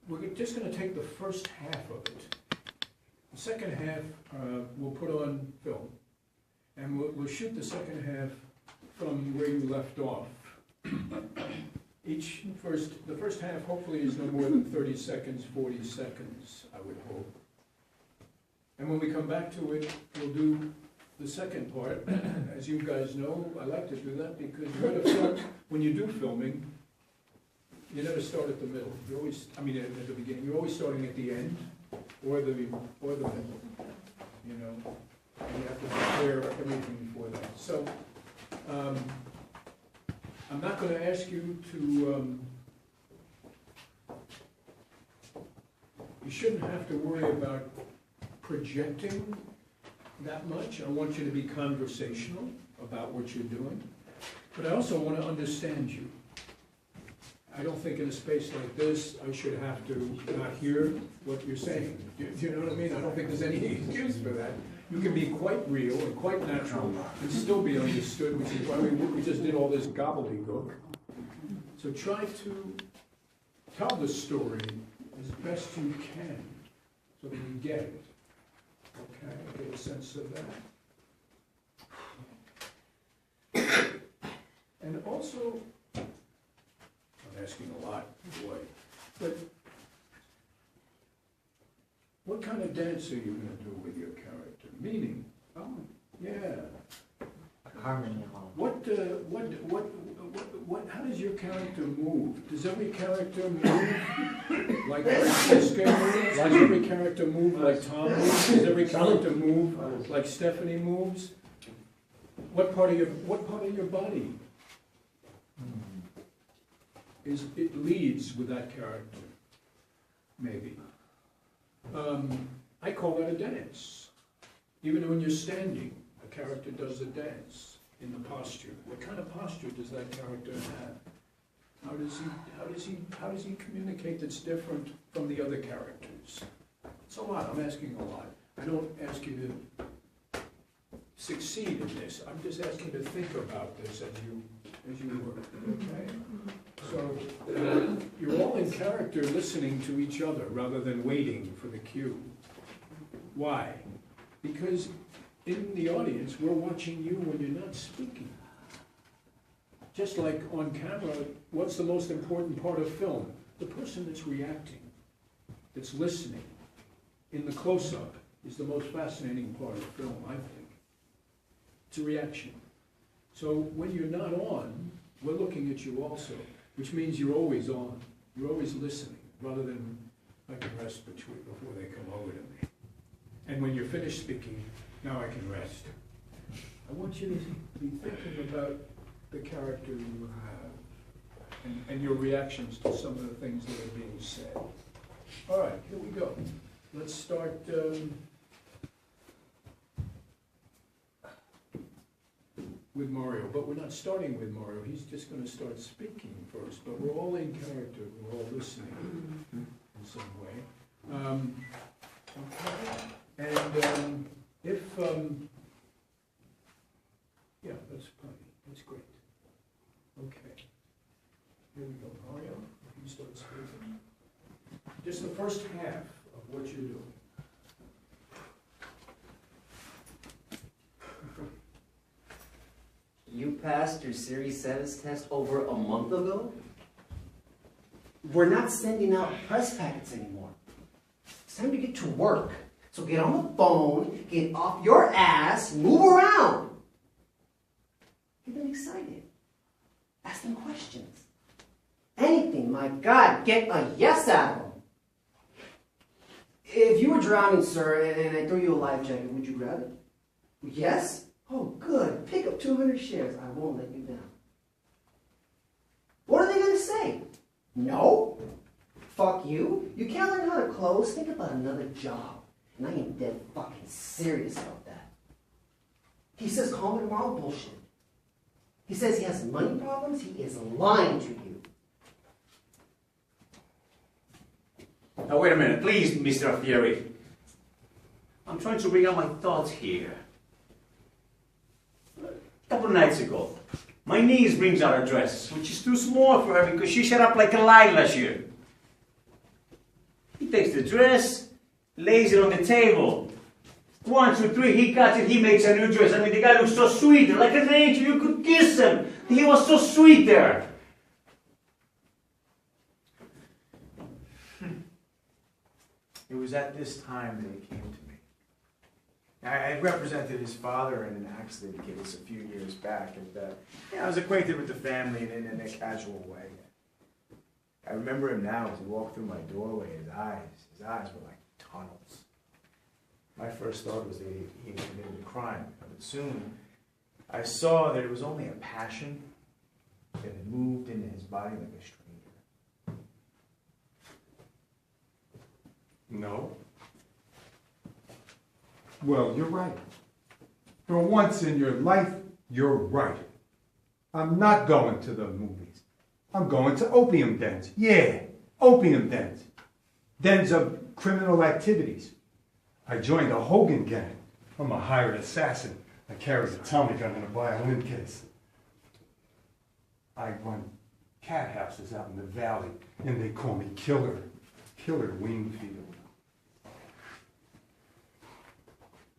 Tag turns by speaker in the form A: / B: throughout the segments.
A: we're just going to take the first half of it. The second half we'll put on film, and we'll shoot the second half from where you left off. The first half hopefully is no more than 30 seconds, 40 seconds, I would hope. And when we come back to it, we'll do the second part. As you guys know, I like to do that because when you do filming, you never start at the middle. You always, at the beginning. You're always starting at the end or the middle. You know, and you have to prepare everything for that. So I'm not going to ask you to. You shouldn't have to worry about projecting that much. I want you to be conversational about what you're doing, but I also want to understand you. I don't think in a space like this I should have to not hear what you're saying. Do you know what I mean? I don't think there's any excuse for that. You can be quite real and quite natural and still be understood, which is why we just did all this gobbledygook. So try to tell the story as best you can so that you get it. Okay, get a sense of that. And also, I'm asking a lot, boy, but what kind of dance are you going to do with your character? Meaning, yeah.
B: Harmony.
A: How does your character move? Does every character move like Francisco moves? Does every character move like Tom moves? Does every character move like Stephanie moves? What part of your body it leads with that character? Maybe. I call that a dance. Even when you're standing, a character does a dance in the posture. What kind of posture does that character have? How does he communicate that's different from the other characters? It's a lot. I'm asking a lot. I don't ask you to succeed in this. I'm just asking you to think about this as you work. Okay? So you're all in character listening to each other rather than waiting for the cue. Why? Because in the audience, we're watching you when you're not speaking. Just like on camera, what's the most important part of film? The person that's reacting, that's listening. In the close-up is the most fascinating part of film, I think. It's a reaction. So when you're not on, we're looking at you also, which means you're always on. You're always listening, rather than I can rest before they come over to me. And when you're finished speaking, now I can rest. I want you to be thinking about the character you have and your reactions to some of the things that are being said. All right, here we go. Let's start. With Mario, but we're not starting with Mario. He's just going to start speaking first, but we're all in character. We're all listening in some way. Okay. And if, yeah, that's funny. That's great. Okay. Here we go, Mario. You start speaking. Just the first half of what you're doing.
B: You passed your Series 7's test over a month ago? We're not sending out press packets anymore. It's time to get to work. So get on the phone, get off your ass, move around. Get them excited. Ask them questions. Anything, my God, get a yes out of them. If you were drowning, sir, and I threw you a life jacket, would you grab it? Yes? Oh, good. Pick up 200 shares. I won't let you down. What are they going to say? No? Fuck you. You can't learn how to close. Think about another job. And I am dead fucking serious about that. He says call me tomorrow. Bullshit. He says he has money problems. He is lying to you.
C: Now wait a minute, please, Mr. Fieri. I'm trying to bring out my thoughts here. A couple of nights ago, My niece brings out a dress, which is too small for her because she shut up like a light last year. He takes the dress, lays it on the table. 1, 2, 3, he cuts it, he makes a new dress. I mean, the guy looks so sweet, like an angel, you could kiss him. He was so sweet there.
D: It was at this time that he came to me. I represented his father in an accident case a few years back, and I was acquainted with the family in a casual way. I remember him now as he walked through my doorway. His eyes were like tunnels. My first thought was that he had committed a crime, but soon I saw that it was only a passion that had moved into his body like a stranger.
E: No. Well, you're right. For once in your life, you're right. I'm not going to the movies. I'm going to opium dens. Yeah, opium dens. Dens of criminal activities. I joined a Hogan gang. I'm a hired assassin. I carry a Tommy gun in a violin case. I run cat houses out in the valley, and they call me Killer Wingfield.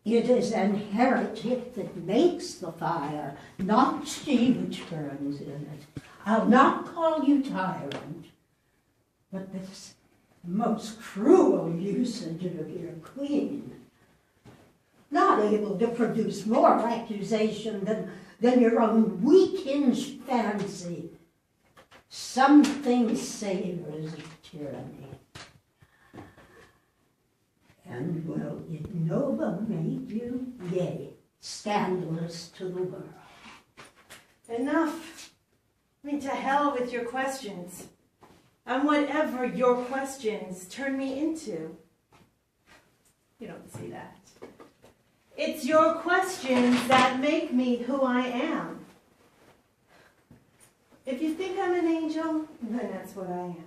F: It is an heretic that makes the fire, not she which burns in it. I'll not call you tyrant, but this most cruel usage of your queen, not able to produce more accusation than your own weak-hinged fancy. Something savors of tyranny. And will ignoble make you, yea, scandalous to the world.
G: Enough. I mean, to hell with your questions. And whatever your questions turn me into. You don't see that. It's your questions that make me who I am. If you think I'm an angel, then that's what I am.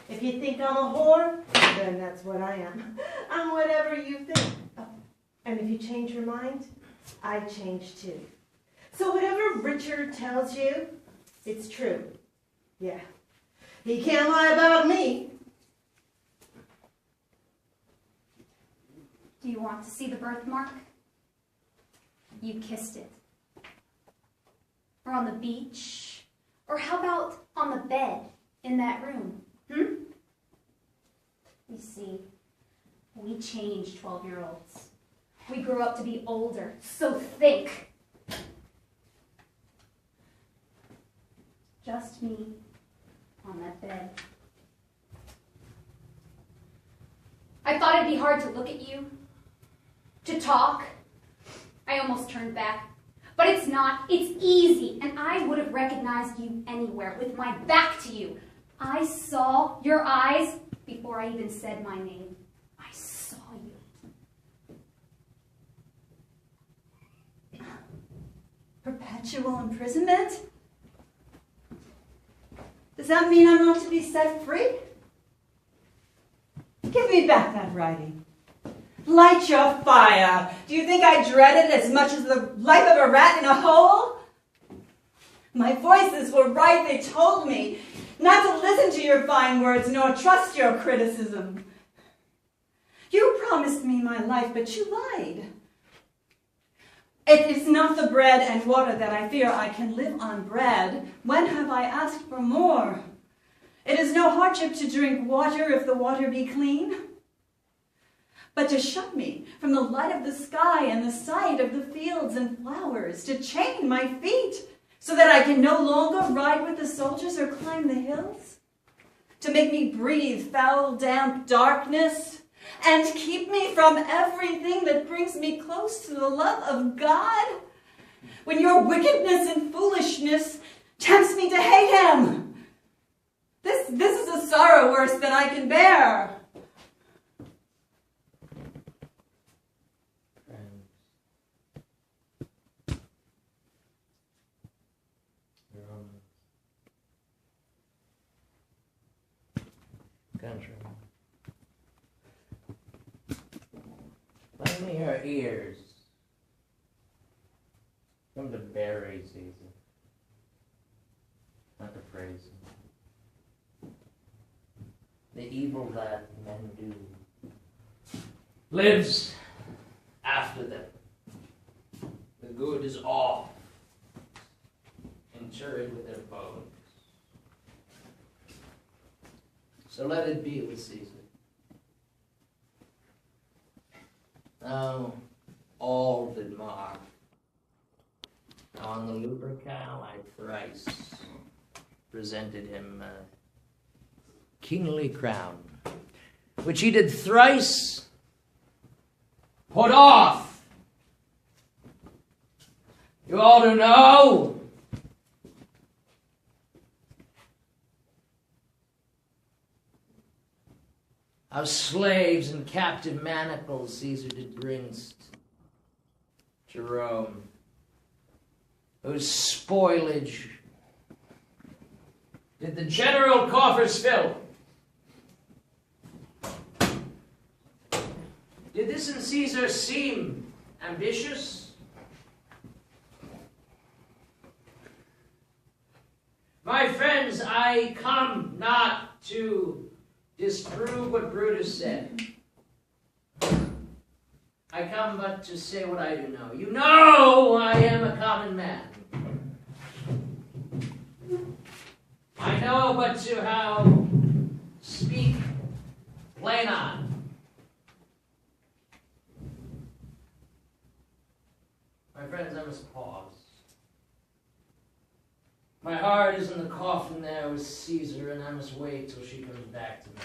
G: If you think I'm a whore, then that's what I am. I'm whatever you think. Oh, and if you change your mind, I change too. So whatever Richard tells you, it's true. Yeah. He can't lie about me.
H: Do you want to see the birthmark? You kissed it. Or on the beach? Or how about on the bed in that room? You see, we change 12-year-olds. We grow up to be older, so think. Just me on that bed. I thought it'd be hard to look at you, to talk. I almost turned back. But it's not. It's easy, and I would have recognized you anywhere with my back to you. I saw your eyes before I even said my name. I saw you.
G: Perpetual imprisonment? Does that mean I'm not to be set free? Give me back that writing. Light your fire. Do you think I dread it as much as the life of a rat in a hole? My voices were right. They told me not to listen to your fine words nor trust your criticism. You promised me my life, but you lied. It is not the bread and water that I fear. I can live on bread. When have I asked for more? It is no hardship to drink water if the water be clean. But to shut me from the light of the sky and the sight of the fields and flowers, to chain my feet so that I can no longer ride with the soldiers or climb the hills, to make me breathe foul, damp darkness, and keep me from everything that brings me close to the love of God, when your wickedness and foolishness tempts me to hate him. This is a sorrow worse than I can bear.
I: Country. Lend me your ears. Come to berry season. crazy. The evil that men do lives after them. The good is off, interred with their bones. So let it be with Caesar. Now, all did mark. Now on the Lupercal, I thrice presented him a kingly crown, which he did thrice put off. You all do know how slaves and captive manacles Caesar did bring to Rome, whose spoilage did the general coffers fill. Did this in Caesar seem ambitious? My friends, I come not to disprove what Brutus said. I come but to say what I do know. You know I am a common man. I know but to how speak plain on. My friends, I must pause. My heart is in the coffin there with Caesar, and I must wait till she comes back to me.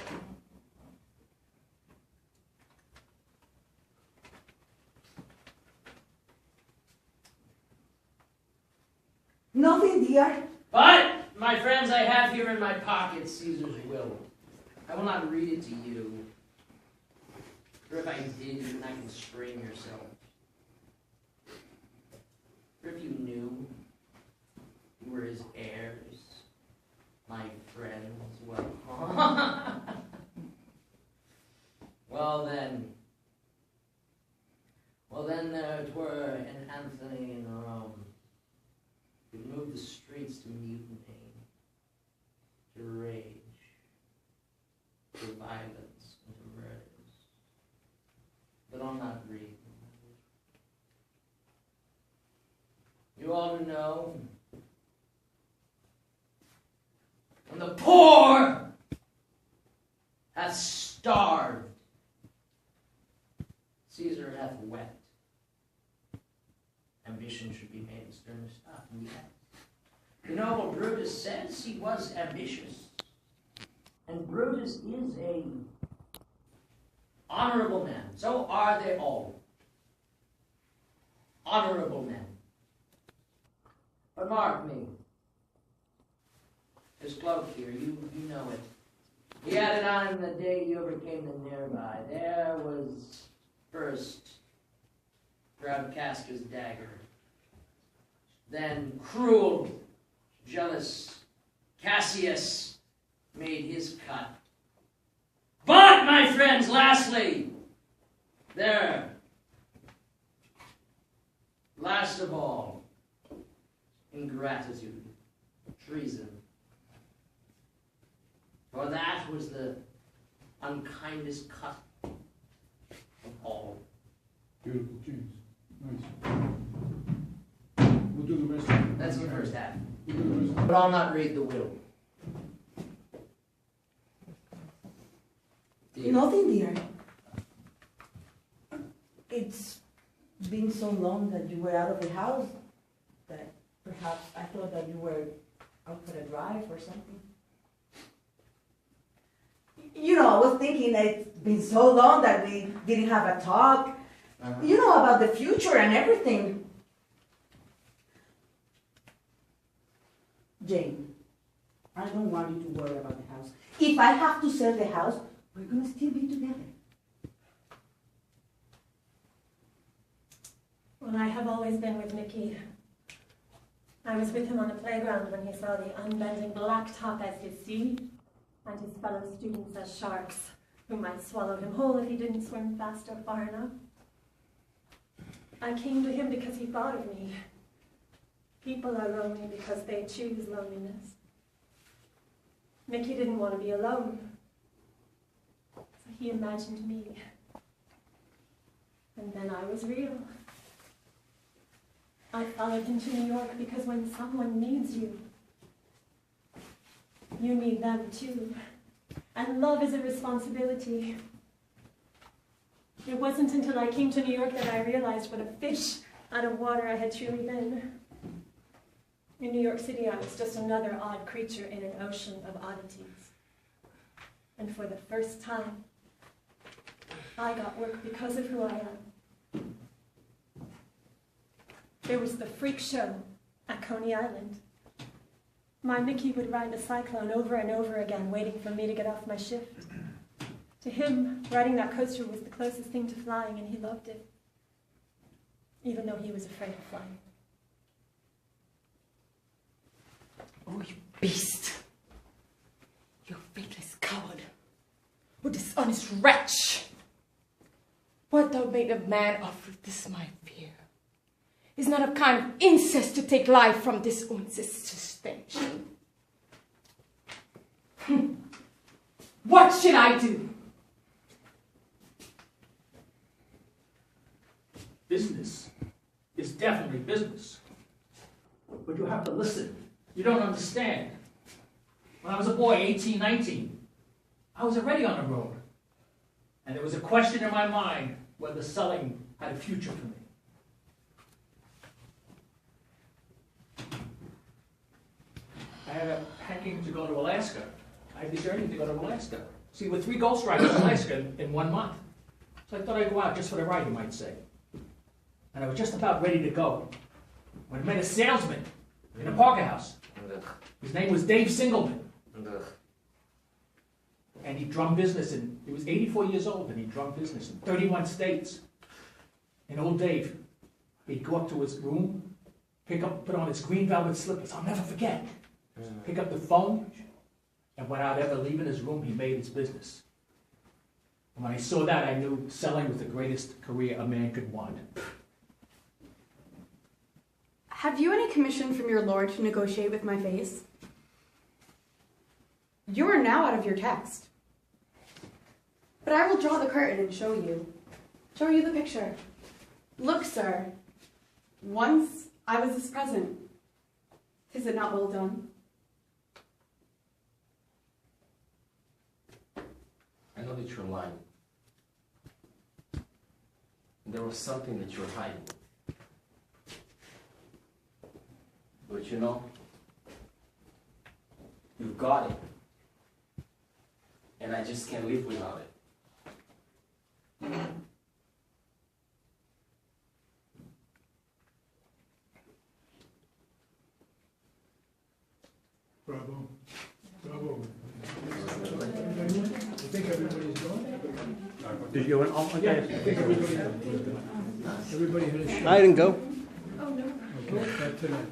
F: Nothing, dear.
I: But, my friends, I have here in my pocket Caesar's will. I will not read it to you, for if I did, you would not constrain yourself. For if you knew, you were his heirs, my friends, well then there twere an Anthony in Rome, who'd move the streets to mutiny, to rage, to violence, and to murders. But I'll not read them. You all know, when the poor hath starved, Caesar hath wept. Ambition should be made a stern stop. Yet, the noble Brutus says he was ambitious. And Brutus is a honorable man. So are they all. Honorable men. But mark me. His cloak here, you know it. He had it on the day he overcame the nearby. There was first proud Casca's dagger. Then cruel, jealous Cassius made his cut. But, my friends, lastly, there, last of all, ingratitude, treason. For that was the unkindest cut of all.
A: Beautiful, James. Nice. We'll do the rest of it.
I: That's the first half.
A: We'll do the rest of it.
I: But I'll not read the will.
F: Nothing, dear. It's been so long that you were out of the house that perhaps I thought that you were out for a drive or something. You know, I was thinking that it's been so long that we didn't have a talk, you know, about the future and everything. Jane, I don't want you to worry about the house. If I have to sell the house, we're going to still be together.
J: Well, I have always been with Mickey. I was with him on the playground when he saw the unbending blacktop as his sea, and his fellow students as sharks, who might swallow him whole if he didn't swim fast or far enough. I came to him because he thought of me. People are lonely because they choose loneliness. Mickey didn't want to be alone, so he imagined me. And then I was real. I followed him to New York because when someone needs you, you need them too. And love is a responsibility. It wasn't until I came to New York that I realized what a fish out of water I had truly been. In New York City, I was just another odd creature in an ocean of oddities. And for the first time, I got work because of who I am. There was the freak show at Coney Island. My Mickey would ride the Cyclone over and over again, waiting for me to get off my shift. To him, riding that coaster was the closest thing to flying, and he loved it, even though he was afraid of flying.
K: Oh, you beast! You faithless coward! You dishonest wretch! What thou made of man of this my fear is not a kind of incest to take life from this own sister's stench. What should I do?
A: Business is definitely business. But you have to listen. You don't understand. When I was a boy, 18, 19, I was already on the road. And there was a question in my mind whether selling had a future for me. I had a packing to go to Alaska. I had the journey to go to Alaska. See, with 3 ghost rides in Alaska in 1 month. So I thought I'd go out just for the ride, you might say. And I was just about ready to go when I met a salesman in a Parker house. His name was Dave Singleman. And he drummed business, and he was 84 years old, and he drummed business in 31 states. And old Dave, he'd go up to his room, put on his green velvet slippers. I'll never forget. Pick up the phone, and without ever leaving his room, he made his business. And when I saw that, I knew selling was the greatest career a man could want.
L: Have you any commission from your lord to negotiate with my face? You are now out of your text. But I will draw the curtain and show you the picture. Look, sir, once I was his present. Is it not well done?
B: I know that you're lying. There was something that you're hiding. But you know, you've got it. And I just can't live without it.
A: Bravo. Bravo. I think everybody's gone.
C: Did you go on?
A: Yeah, I think everybody had a shot.
B: I didn't go.
A: Okay, back to that.